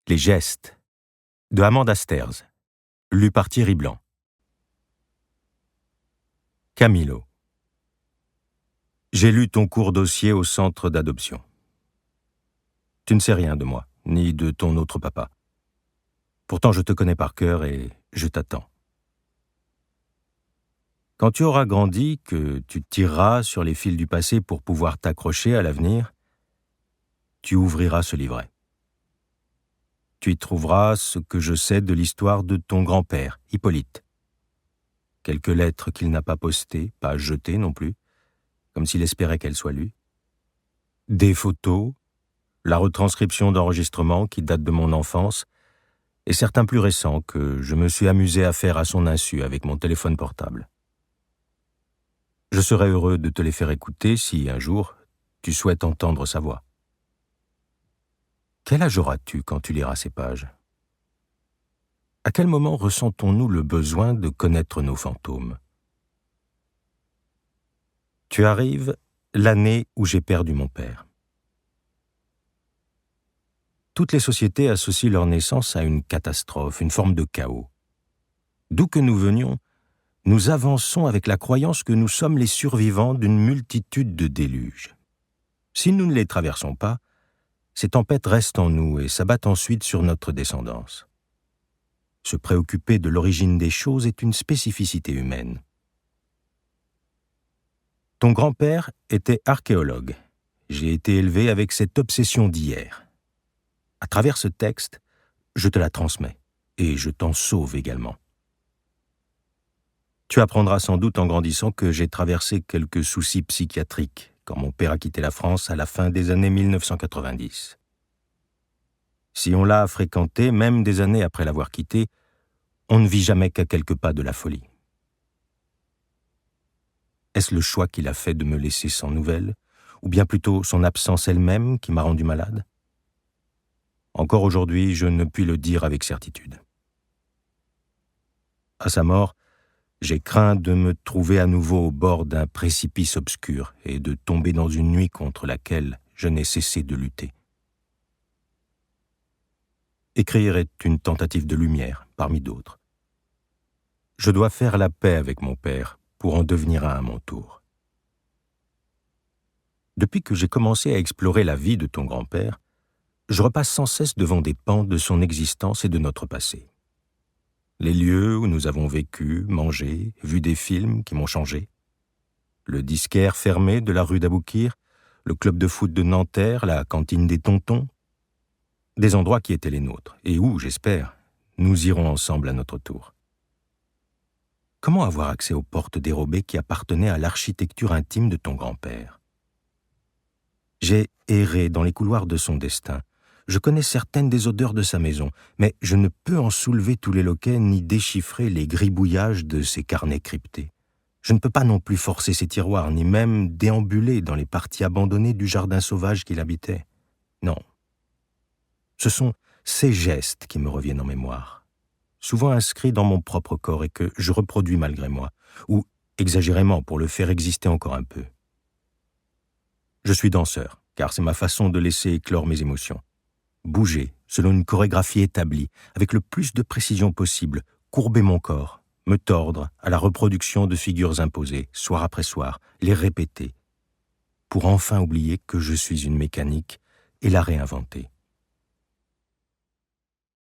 Les gestes de Amanda Stairs, lu par Thierry Blanc. Camilo. J'ai lu ton court dossier au centre d'adoption. Tu ne sais rien de moi, ni de ton autre papa. Pourtant je te connais par cœur et je t'attends. Quand tu auras grandi, que tu tireras sur les fils du passé pour pouvoir t'accrocher à l'avenir, tu ouvriras ce livret. Tu y trouveras ce que je sais de l'histoire de ton grand-père, Hippolyte. Quelques lettres qu'il n'a pas postées, pas jetées non plus, comme s'il espérait qu'elles soient lues. Des photos, la retranscription d'enregistrements qui datent de mon enfance, et certains plus récents que je me suis amusé à faire à son insu avec mon téléphone portable. Je serais heureux de te les faire écouter si, un jour, tu souhaites entendre sa voix. Quel âge auras-tu quand tu liras ces pages ? À quel moment ressentons-nous le besoin de connaître nos fantômes ? Tu arrives l'année où j'ai perdu mon père. Toutes les sociétés associent leur naissance à une catastrophe, une forme de chaos. D'où que nous venions, nous avançons avec la croyance que nous sommes les survivants d'une multitude de déluges. Si nous ne les traversons pas, ces tempêtes restent en nous et s'abattent ensuite sur notre descendance. Se préoccuper de l'origine des choses est une spécificité humaine. Ton grand-père était archéologue. J'ai été élevé avec cette obsession d'hier. À travers ce texte, je te la transmets et je t'en sauve également. Tu apprendras sans doute en grandissant que j'ai traversé quelques soucis psychiatriques quand mon père a quitté la France à la fin des années 1990. Si on l'a fréquenté, même des années après l'avoir quitté, on ne vit jamais qu'à quelques pas de la folie. Est-ce le choix qu'il a fait de me laisser sans nouvelles, ou bien plutôt son absence elle-même qui m'a rendu malade ? Encore aujourd'hui, je ne puis le dire avec certitude. À sa mort, j'ai craint de me trouver à nouveau au bord d'un précipice obscur et de tomber dans une nuit contre laquelle je n'ai cessé de lutter. Écrire est une tentative de lumière, parmi d'autres. Je dois faire la paix avec mon père pour en devenir un à mon tour. Depuis que j'ai commencé à explorer la vie de ton grand-père, je repasse sans cesse devant des pans de son existence et de notre passé. Les lieux où nous avons vécu, mangé, vu des films qui m'ont changé. Le disquaire fermé de la rue d'Aboukir, le club de foot de Nanterre, la cantine des Tontons. Des endroits qui étaient les nôtres, et où, j'espère, nous irons ensemble à notre tour. Comment avoir accès aux portes dérobées qui appartenaient à l'architecture intime de ton grand-père ? J'ai erré dans les couloirs de son destin. Je connais certaines des odeurs de sa maison, mais je ne peux en soulever tous les loquets ni déchiffrer les gribouillages de ses carnets cryptés. Je ne peux pas non plus forcer ses tiroirs, ni même déambuler dans les parties abandonnées du jardin sauvage qu'il habitait. Non. Ce sont ces gestes qui me reviennent en mémoire, souvent inscrits dans mon propre corps et que je reproduis malgré moi, ou exagérément pour le faire exister encore un peu. Je suis danseur, car c'est ma façon de laisser éclore mes émotions. Bouger, selon une chorégraphie établie, avec le plus de précision possible, courber mon corps, me tordre à la reproduction de figures imposées, soir après soir, les répéter, pour enfin oublier que je suis une mécanique et la réinventer.